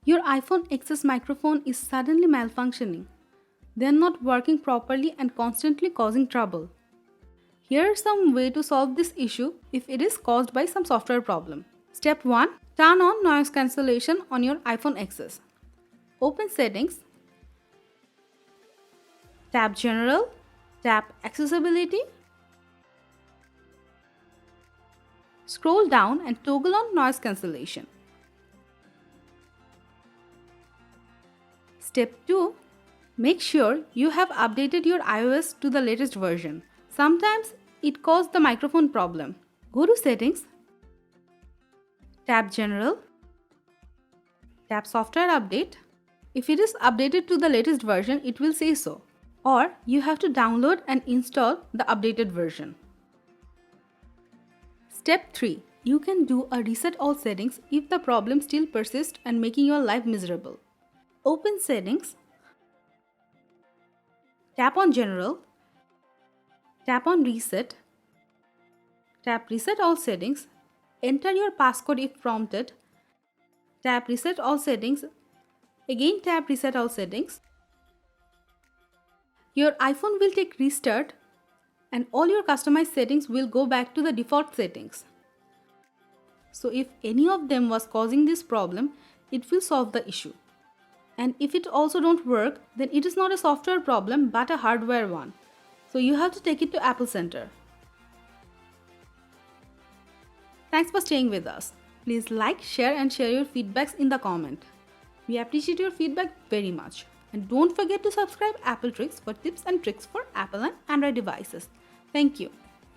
Your iPhone XS microphone is suddenly malfunctioning. They are not working properly and constantly causing trouble. Here is some way to solve this issue if it is caused by some software problem. Step 1. Turn on noise cancellation on your iPhone XS. Open Settings. Tap General. Tap Accessibility. Scroll down and toggle on noise cancellation. Step 2. Make sure you have updated your iOS to the latest version. Sometimes it caused the microphone problem. Go to Settings. Tap General. Tap Software Update. If it is updated to the latest version, it will say so. Or you have to download and install the updated version. Step 3. You can do a reset all settings if the problem still persists and making your life miserable. Open Settings. Tap on General. Tap on Reset. Tap Reset all settings. Enter your passcode if prompted. Tap Reset all settings. Again tap Reset all settings. Your iPhone will take restart and all your customized settings will go back to the default settings. So if any of them was causing this problem, it will solve the issue. And if it also don't work, then it is not a software problem but a hardware one. So you have to take it to Apple Center. Thanks for staying with us. Please like, share and share your feedbacks in the comment. We appreciate your feedback very much. And don't forget to subscribe Apple Tricks for tips and tricks for Apple and Android devices. Thank you.